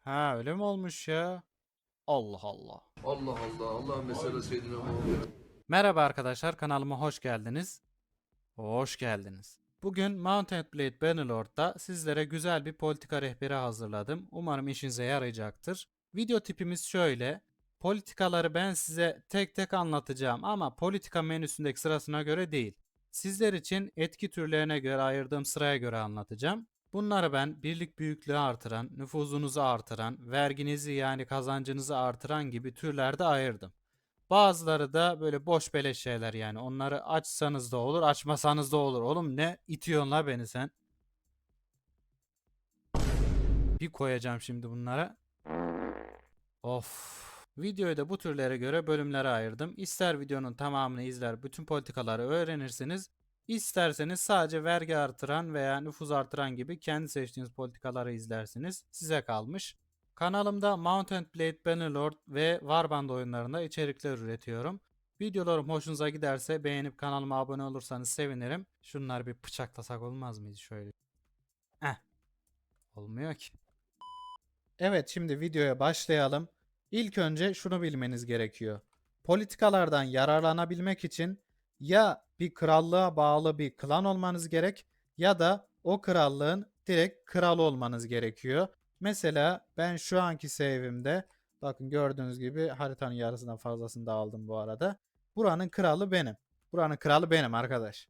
Ha öyle mi olmuş ya? Allah Allah. Allah Allah. Allah mesela Seyyidina Muhammed. Merhaba arkadaşlar, kanalıma hoş geldiniz. Hoş geldiniz. Bugün Mount and Blade Bannerlord'da sizlere güzel bir politika rehberi hazırladım. Umarım işinize yarayacaktır. Video tipimiz şöyle. Politikaları ben size tek tek anlatacağım ama politika menüsündeki sırasına göre değil. Sizler için etki türlerine göre ayırdığım sıraya göre anlatacağım. Bunları ben birlik büyüklüğü artıran, nüfuzunuzu artıran, verginizi yani kazancınızı artıran gibi türlerde ayırdım. Bazıları da böyle boş beleş şeyler yani. Onları açsanız da olur, açmasanız da olur. Oğlum ne itiyorsun la beni sen? Bir koyacağım şimdi bunlara. Of. Videoyu da bu türlere göre bölümlere ayırdım. İster videonun tamamını izler, bütün politikaları öğrenirsiniz. İsterseniz sadece vergi artıran veya nüfuz artıran gibi kendi seçtiğiniz politikaları izlersiniz. Size kalmış. Kanalımda Mount and Blade Bannerlord ve Warband oyunlarında içerikler üretiyorum. Videolarım hoşunuza giderse beğenip kanalıma abone olursanız sevinirim. Şunları bir bıçaklasak olmaz mıydı şöyle? Eh, olmuyor ki. Evet, şimdi videoya başlayalım. İlk önce şunu bilmeniz gerekiyor. Politikalardan yararlanabilmek için ya bir krallığa bağlı bir klan olmanız gerek ya da o krallığın direkt kralı olmanız gerekiyor. Mesela ben şu anki save'imde bakın gördüğünüz gibi haritanın yarısından fazlasını da aldım bu arada. Buranın kralı benim. Buranın kralı benim arkadaş.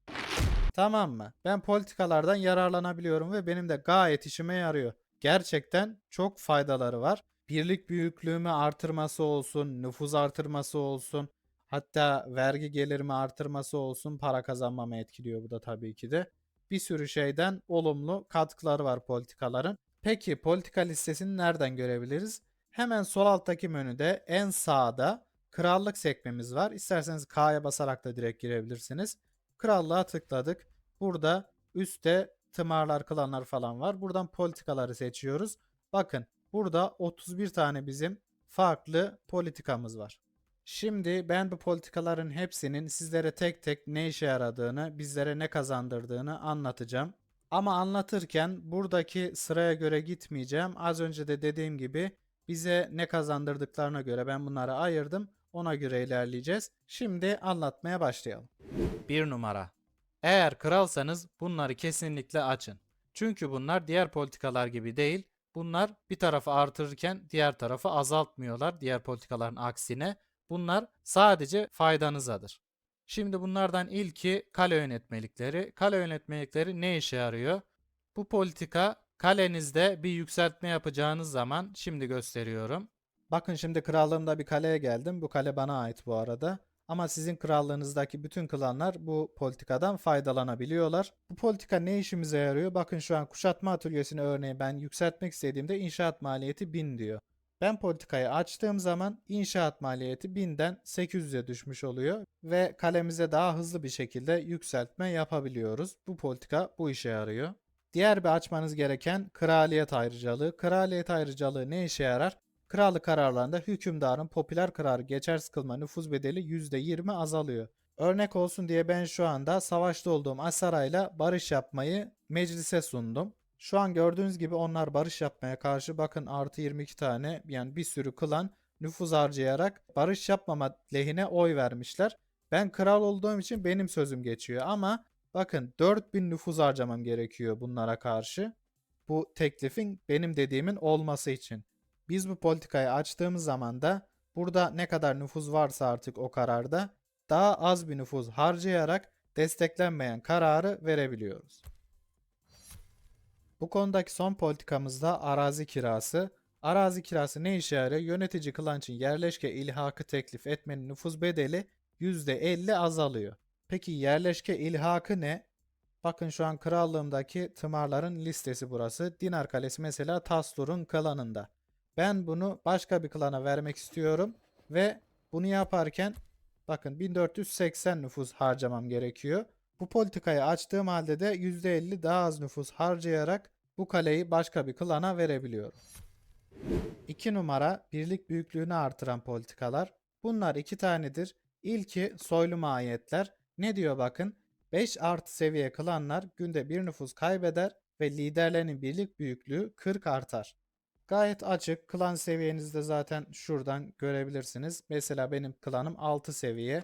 Tamam mı? Ben politikalardan yararlanabiliyorum ve benim de gayet işime yarıyor. Gerçekten çok faydaları var. Birlik büyüklüğümü artırması olsun, nüfuz artırması olsun, hatta vergi gelirimi artırması olsun, para kazanmamı etkiliyor bu da tabii ki de. Bir sürü şeyden olumlu katkıları var politikaların. Peki politika listesini nereden görebiliriz? Hemen sol alttaki menüde en sağda krallık sekmemiz var. İsterseniz K'ya basarak da direkt girebilirsiniz. Krallığa tıkladık. Burada üstte tımarlar, klanlar falan var. Buradan politikaları seçiyoruz. Bakın burada 31 tane bizim farklı politikamız var. Şimdi ben bu politikaların hepsinin sizlere tek tek ne işe yaradığını, bizlere ne kazandırdığını anlatacağım. Ama anlatırken buradaki sıraya göre gitmeyeceğim. Az önce de dediğim gibi bize ne kazandırdıklarına göre ben bunları ayırdım. Ona göre ilerleyeceğiz. Şimdi anlatmaya başlayalım. Bir numara. Eğer kralsanız bunları kesinlikle açın. Çünkü bunlar diğer politikalar gibi değil. Bunlar bir tarafı artırırken diğer tarafı azaltmıyorlar. Diğer politikaların aksine. Bunlar sadece faydanızadır. Şimdi bunlardan ilki kale yönetmelikleri. Kale yönetmelikleri ne işe yarıyor? Bu politika kalenizde bir yükseltme yapacağınız zaman şimdi gösteriyorum. Bakın şimdi krallığımda bir kaleye geldim. Bu kale bana ait bu arada. Ama sizin krallığınızdaki bütün klanlar bu politikadan faydalanabiliyorlar. Bu politika ne işimize yarıyor? Bakın şu an kuşatma atölyesini örneğin ben yükseltmek istediğimde inşaat maliyeti 1000 diyor. Ben politikayı açtığım zaman inşaat maliyeti 1000'den 800'e düşmüş oluyor ve kalemize daha hızlı bir şekilde yükseltme yapabiliyoruz. Bu politika bu işe yarıyor. Diğer bir açmanız gereken kraliyet ayrıcalığı. Kraliyet ayrıcalığı ne işe yarar? Krallık kararlarında hükümdarın popüler kararı geçersiz kılma nüfuz bedeli %20 azalıyor. Örnek olsun diye ben şu anda savaşta olduğum Asaray'la barış yapmayı meclise sundum. Şu an gördüğünüz gibi onlar barış yapmaya karşı bakın artı 22 tane yani bir sürü klan nüfuz harcayarak barış yapmama lehine oy vermişler. Ben kral olduğum için benim sözüm geçiyor ama bakın 4000 nüfuz harcamam gerekiyor bunlara karşı. Bu teklifin benim dediğimin olması için. Biz bu politikayı açtığımız zaman da burada ne kadar nüfuz varsa artık o kararda daha az bir nüfuz harcayarak desteklenmeyen kararı verebiliyoruz. Bu konudaki son politikamız da arazi kirası. Arazi kirası ne işe yarıyor? Yönetici klan için yerleşke ilhakı teklif etmenin nüfuz bedeli %50 azalıyor. Peki yerleşke ilhakı ne? Bakın şu an krallığımdaki tımarların listesi burası. Dinar Kalesi mesela Tastur'un klanında. Ben bunu başka bir klana vermek istiyorum ve bunu yaparken bakın 1480 nüfus harcamam gerekiyor. Bu politikayı açtığım halde de %50 daha az nüfus harcayarak bu kaleyi başka bir klana verebiliyorum. 2 numara birlik büyüklüğünü artıran politikalar. Bunlar iki tanedir. İlki soylu mahiyetler. Ne diyor bakın? 5 artı seviye klanlar günde bir nüfus kaybeder ve liderlerinin birlik büyüklüğü 40 artar. Gayet açık. Klan seviyenizde zaten şuradan görebilirsiniz. Mesela benim klanım 6 seviye.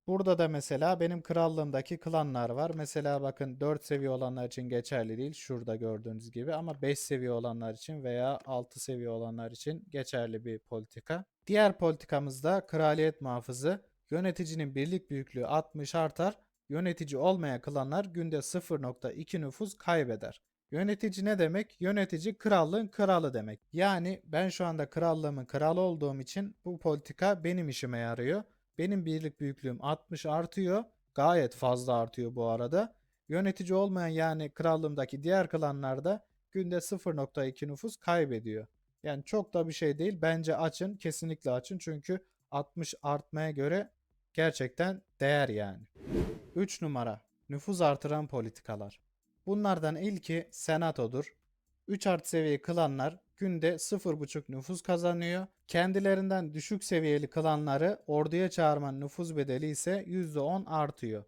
Burada da mesela benim krallığımdaki klanlar var. Mesela bakın 4 seviye olanlar için geçerli değil. Şurada gördüğünüz gibi ama 5 seviye olanlar için veya 6 seviye olanlar için geçerli bir politika. Diğer politikamızda kraliyet muhafızı. Yöneticinin birlik büyüklüğü 60 artar. Yönetici olmayan klanlar günde 0,2 nüfus kaybeder. Yönetici ne demek? Yönetici krallığın kralı demek. Yani ben şu anda krallığımın kralı olduğum için bu politika benim işime yarıyor. Benim birlik büyüklüğüm 60 artıyor. Gayet fazla artıyor bu arada. Yönetici olmayan yani krallığımdaki diğer klanlarda günde 0,2 nüfus kaybediyor. Yani çok da bir şey değil. Bence açın. Kesinlikle açın. Çünkü 60 artmaya göre gerçekten değer yani. 3 numara. Nüfuz artıran politikalar. Bunlardan ilki senatodur. 3 art seviye klanlar günde 0,5 nüfus kazanıyor. Kendilerinden düşük seviyeli klanları orduya çağırmanın nüfuz bedeli ise %10 artıyor.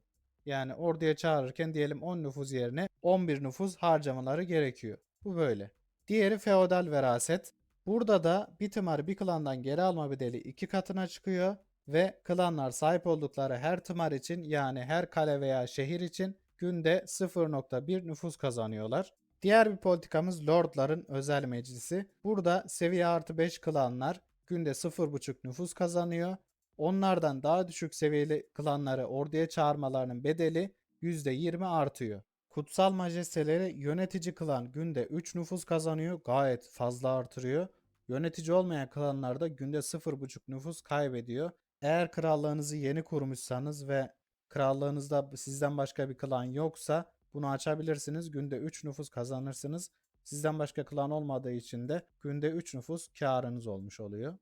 Yani orduya çağırırken diyelim 10 nüfus yerine 11 nüfus harcamaları gerekiyor. Bu böyle. Diğeri feodal veraset. Burada da bir tımar bir klandan geri alma bedeli 2 katına çıkıyor ve klanlar sahip oldukları her tımar için yani her kale veya şehir için günde 0,1 nüfus kazanıyorlar. Diğer bir politikamız Lordların Özel Meclisi. Burada seviye artı 5 klanlar günde 0,5 nüfus kazanıyor. Onlardan daha düşük seviyeli klanları orduya çağırmalarının bedeli %20 artıyor. Kutsal Majesteleri yönetici klan günde 3 nüfus kazanıyor. Gayet fazla artırıyor. Yönetici olmayan klanlar da günde 0,5 nüfus kaybediyor. Eğer krallığınızı yeni kurmuşsanız ve krallığınızda sizden başka bir klan yoksa bunu açabilirsiniz. Günde 3 nüfus kazanırsınız. Sizden başka klan olmadığı için de günde 3 nüfus karınız olmuş oluyor.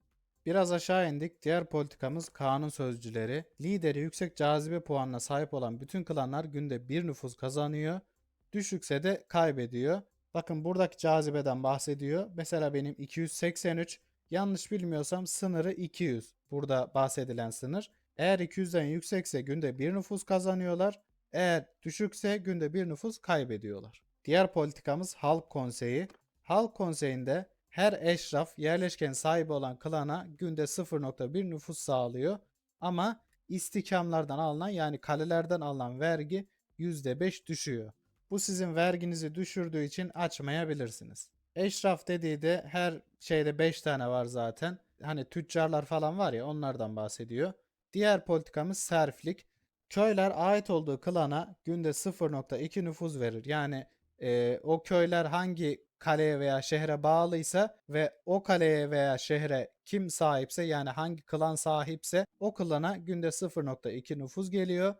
Biraz aşağı indik. Diğer politikamız kanun sözcüleri. Lideri yüksek cazibe puanına sahip olan bütün klanlar günde 1 nüfus kazanıyor. Düşükse de kaybediyor. Bakın buradaki cazibeden bahsediyor. Mesela benim 283. Yanlış bilmiyorsam sınırı 200. Burada bahsedilen sınır. Eğer 200'den yüksekse günde 1 nüfus kazanıyorlar. Eğer düşükse günde 1 nüfus kaybediyorlar. Diğer politikamız Halk Konseyi. Halk Konseyi'nde her eşraf yerleşken sahibi olan klana günde 0,1 nüfus sağlıyor. Ama istikamlardan alınan yani kalelerden alınan vergi %5 düşüyor. Bu sizin verginizi düşürdüğü için açmayabilirsiniz. Eşraf dediği de her şeyde 5 tane var zaten. Hani tüccarlar falan var ya onlardan bahsediyor. Diğer politikamız serflik. Köyler ait olduğu klana günde 0,2 nüfus verir. Yani o köyler hangi kaleye veya şehre bağlıysa ve o kaleye veya şehre kim sahipse yani hangi klan sahipse o klana günde 0,2 nüfus geliyor.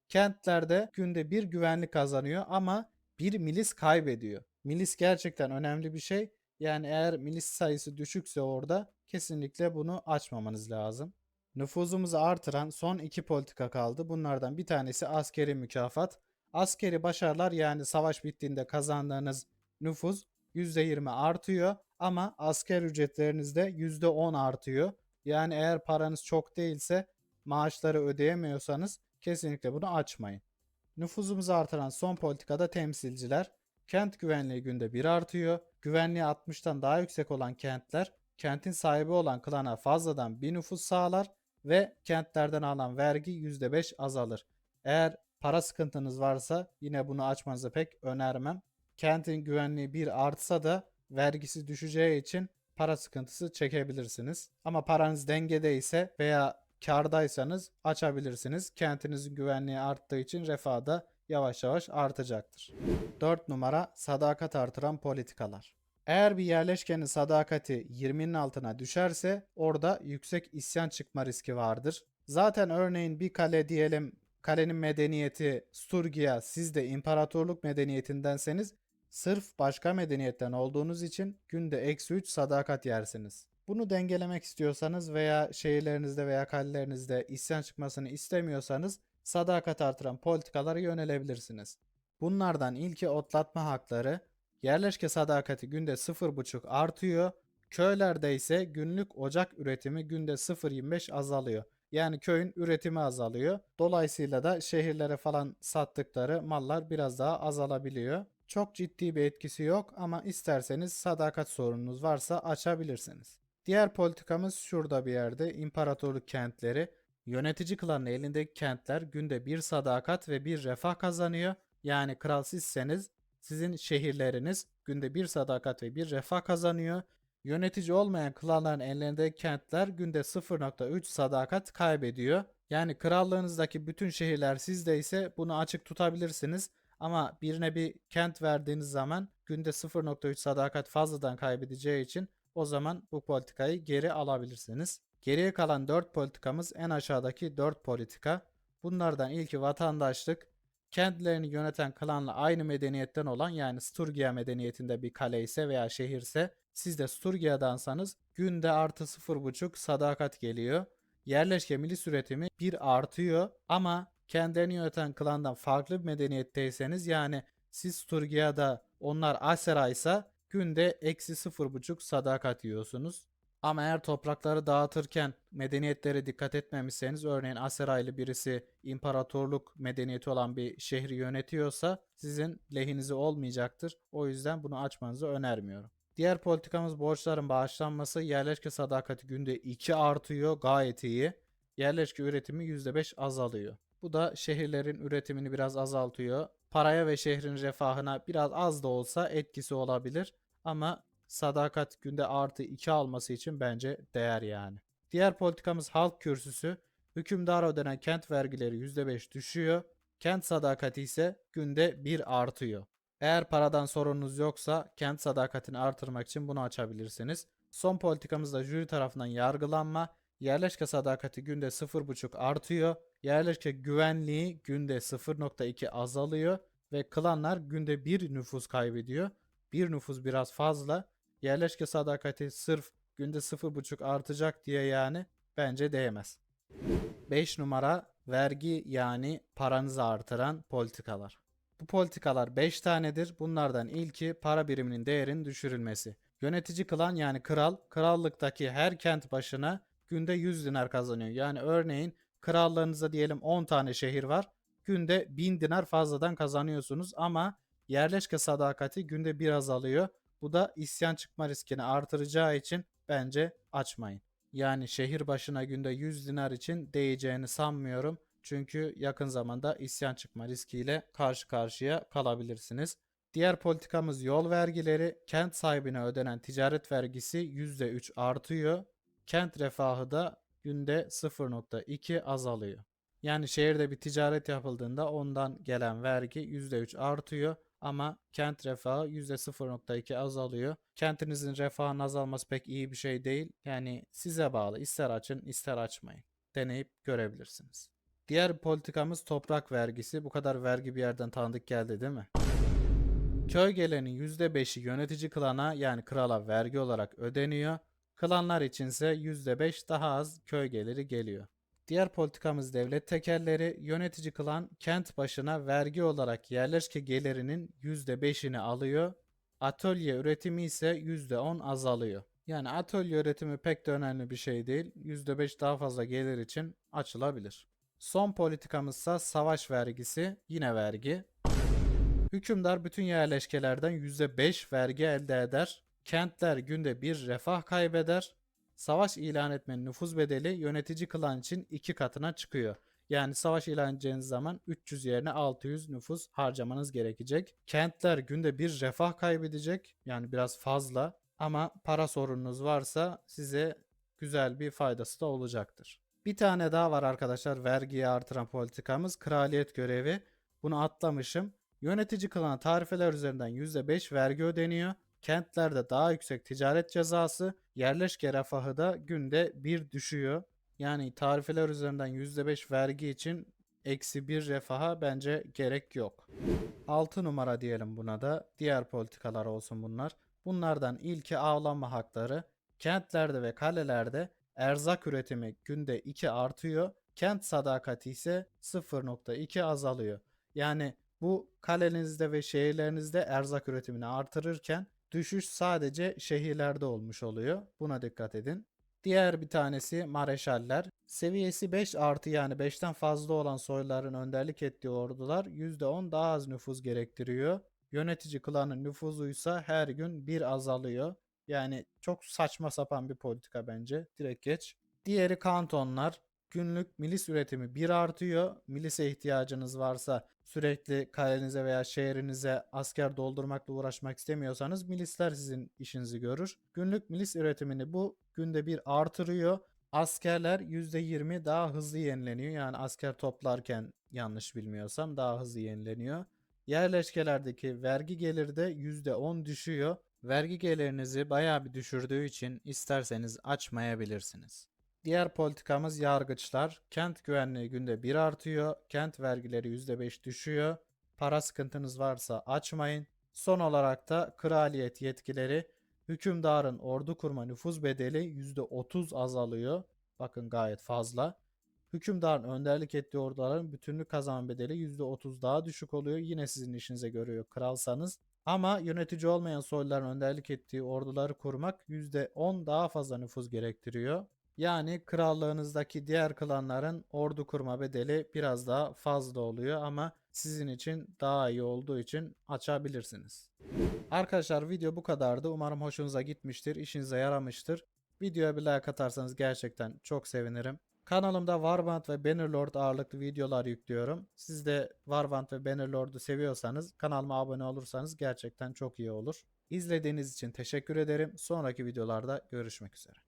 Kentlerde günde bir güvenlik kazanıyor ama bir milis kaybediyor. Milis gerçekten önemli bir şey. Yani eğer milis sayısı düşükse orada kesinlikle bunu açmamanız lazım. Nüfuzumuzu artıran son iki politika kaldı. Bunlardan bir tanesi askeri mükafat. Askeri başarılar yani savaş bittiğinde kazandığınız nüfuz %20 artıyor ama asker ücretlerinizde %10 artıyor. Yani eğer paranız çok değilse maaşları ödeyemiyorsanız kesinlikle bunu açmayın. Nüfuzumuzu artıran son politikada temsilciler. Kent güvenliği günde 1 artıyor. Güvenliği 60'tan daha yüksek olan kentler kentin sahibi olan klana fazladan bir nüfus sağlar ve kentlerden alınan vergi %5 azalır. Eğer para sıkıntınız varsa yine bunu açmanızı pek önermem. Kentin güvenliği bir artsa da vergisi düşeceği için para sıkıntısı çekebilirsiniz. Ama paranız dengede ise veya kârdaysanız açabilirsiniz. Kentinizin güvenliği arttığı için refah da yavaş yavaş artacaktır. 4 numara sadakat artıran politikalar. Eğer bir yerleşkenin sadakati 20'nin altına düşerse orada yüksek isyan çıkma riski vardır. Zaten örneğin bir kale diyelim kalenin medeniyeti Sturgia siz de imparatorluk medeniyetindenseniz sırf başka medeniyetten olduğunuz için günde -3 sadakat yersiniz. Bunu dengelemek istiyorsanız veya şehirlerinizde veya kalelerinizde isyan çıkmasını istemiyorsanız sadakat artıran politikalara yönelebilirsiniz. Bunlardan ilki otlatma hakları. Yerleşke sadakati günde 0,5 artıyor. Köylerde ise günlük ocak üretimi günde 0,25 azalıyor. Yani köyün üretimi azalıyor. Dolayısıyla da şehirlere falan sattıkları mallar biraz daha azalabiliyor. Çok ciddi bir etkisi yok ama isterseniz sadakat sorununuz varsa açabilirsiniz. Diğer politikamız şurada bir yerde: imparatorluk kentleri. Yönetici klanın elindeki kentler günde bir sadakat ve bir refah kazanıyor. Yani kral sizseniz sizin şehirleriniz günde bir sadakat ve bir refah kazanıyor. Yönetici olmayan klanların ellerindeki kentler günde 0,3 sadakat kaybediyor. Yani krallığınızdaki bütün şehirler sizde ise bunu açık tutabilirsiniz. Ama birine bir kent verdiğiniz zaman günde 0,3 sadakat fazladan kaybedeceği için o zaman bu politikayı geri alabilirsiniz. Geriye kalan 4 politikamız en aşağıdaki 4 politika. Bunlardan ilki vatandaşlık. Kentlerini yöneten klanla aynı medeniyetten olan, yani Sturgia medeniyetinde bir kale ise veya şehirse, siz de Sturgia'dansanız günde artı 0,5 sadakat geliyor. Yerleşke milis üretimi 1 artıyor ama kendilerini yöneten klandan farklı bir medeniyetteyseniz, yani siz Sturgia'da onlar Asera ise günde eksi 0,5 sadakat yiyorsunuz. Ama eğer toprakları dağıtırken medeniyetlere dikkat etmemişseniz, örneğin Aseraylı birisi imparatorluk medeniyeti olan bir şehri yönetiyorsa sizin lehinize olmayacaktır. O yüzden bunu açmanızı önermiyorum. Diğer politikamız borçların bağışlanması. Yerleşke sadakati günde 2 artıyor, gayet iyi. Yerleşke üretimi %5 azalıyor. Bu da şehirlerin üretimini biraz azaltıyor. Paraya ve şehrin refahına biraz az da olsa etkisi olabilir. Ama sadakat günde artı 2 alması için bence değer yani. Diğer politikamız halk kürsüsü. Hükümdara ödenen kent vergileri %5 düşüyor. Kent sadakati ise günde 1 artıyor. Eğer paradan sorununuz yoksa kent sadakatini artırmak için bunu açabilirsiniz. Son politikamız da jüri tarafından yargılanma. Yerleşke sadakati günde 0,5 artıyor. Yerleşke güvenliği günde 0,2 azalıyor ve klanlar günde 1 nüfus kaybediyor. Bir nüfus biraz fazla. Yerleşke sadakati sırf günde 0,5 artacak diye yani bence değmez. 5 numara vergi, yani paranızı artıran politikalar. Bu politikalar 5 tanedir. Bunlardan ilki para biriminin değerinin düşürülmesi. Yönetici klan, yani kral, krallıktaki her kent başına günde 100 dinar kazanıyor. Yani örneğin krallığınızda diyelim 10 tane şehir var. Günde 1000 dinar fazladan kazanıyorsunuz ama yerleşke sadakati günde bir azalıyor. Bu da isyan çıkma riskini artıracağı için bence açmayın. Yani şehir başına günde 100 dinar için değeceğini sanmıyorum. Çünkü yakın zamanda isyan çıkma riskiyle karşı karşıya kalabilirsiniz. Diğer politikamız yol vergileri. Kent sahibine ödenen ticaret vergisi %3 artıyor. Kent refahı da günde 0,2 azalıyor. Yani şehirde bir ticaret yapıldığında ondan gelen vergi %3 artıyor ama kent refahı %0,2 azalıyor. Kentinizin refahının azalması pek iyi bir şey değil. Yani size bağlı. İster açın, ister açmayın. Deneyip görebilirsiniz. Diğer politikamız toprak vergisi. Bu kadar vergi bir yerden tanıdık geldi değil mi? Köy gelirinin %5'i yönetici klana, yani krala vergi olarak ödeniyor. Klanlar içinse %5 daha az köy geliri geliyor. Diğer politikamız devlet tekelleri. Yönetici klan kent başına vergi olarak yerleşke gelirinin %5'ini alıyor. Atölye üretimi ise %10 azalıyor. Yani atölye üretimi pek de önemli bir şey değil. %5 daha fazla gelir için açılabilir. Son politikamızsa savaş vergisi. Yine vergi. Hükümdar bütün yerleşkelerden %5 vergi elde eder. Kentler günde bir refah kaybeder. Savaş ilan etmenin nüfuz bedeli yönetici klan için 2 katına çıkıyor. Yani savaş ilan edeceğiniz zaman 300 yerine 600 nüfus harcamanız gerekecek. Kentler günde bir refah kaybedecek. Yani biraz fazla. Ama para sorununuz varsa size güzel bir faydası da olacaktır. Bir tane daha var arkadaşlar, vergiyi artıran politikamız: kraliyet görevi. Bunu atlamışım. Yönetici klana tarifeler üzerinden %5 vergi ödeniyor. Kentlerde daha yüksek ticaret cezası, yerleşke refahı da günde 1 düşüyor. Yani tarifeler üzerinden %5 vergi için -1 refaha bence gerek yok. 6 numara diyelim buna da. Diğer politikalar olsun bunlar. Bunlardan ilki avlanma hakları. Kentlerde ve kalelerde erzak üretimi günde 2 artıyor. Kent sadakati ise 0,2 azalıyor. Yani bu kalenizde ve şehirlerinizde erzak üretimini artırırken düşüş sadece şehirlerde olmuş oluyor. Buna dikkat edin. Diğer bir tanesi mareşaller. Seviyesi 5 artı, yani 5'ten fazla olan soyların önderlik ettiği ordular %10 daha az nüfus gerektiriyor. Yönetici klanın nüfuzuysa her gün bir azalıyor. Yani çok saçma sapan bir politika bence. Direkt geç. Diğeri kantonlar. Günlük milis üretimi bir artıyor. Milise ihtiyacınız varsa sürekli kalenize veya şehrinize asker doldurmakla uğraşmak istemiyorsanız milisler sizin işinizi görür. Günlük milis üretimini bu günde bir artırıyor. Askerler %20 daha hızlı yenileniyor. Yani asker toplarken yanlış bilmiyorsam daha hızlı yenileniyor. Yerleşkelerdeki vergi geliri de %10 düşüyor. Vergi gelirinizi bayağı bir düşürdüğü için isterseniz açmayabilirsiniz. Diğer politikamız yargıçlar. Kent güvenliği günde bir artıyor. Kent vergileri %5 düşüyor. Para sıkıntınız varsa açmayın. Son olarak da kraliyet yetkileri. Hükümdarın ordu kurma nüfuz bedeli %30 azalıyor. Bakın gayet fazla. Hükümdarın önderlik ettiği orduların bütünlük kazanma bedeli %30 daha düşük oluyor. Yine sizin işinize görüyor kralsanız. Ama yönetici olmayan soyluların önderlik ettiği orduları kurmak %10 daha fazla nüfuz gerektiriyor. Yani krallığınızdaki diğer klanların ordu kurma bedeli biraz daha fazla oluyor ama sizin için daha iyi olduğu için açabilirsiniz. Arkadaşlar video bu kadardı. Umarım hoşunuza gitmiştir, işinize yaramıştır. Videoya bir like atarsanız gerçekten çok sevinirim. Kanalımda Warband ve Bannerlord ağırlıklı videolar yüklüyorum. Siz de Warband ve Bannerlord'u seviyorsanız kanalıma abone olursanız gerçekten çok iyi olur. İzlediğiniz için teşekkür ederim. Sonraki videolarda görüşmek üzere.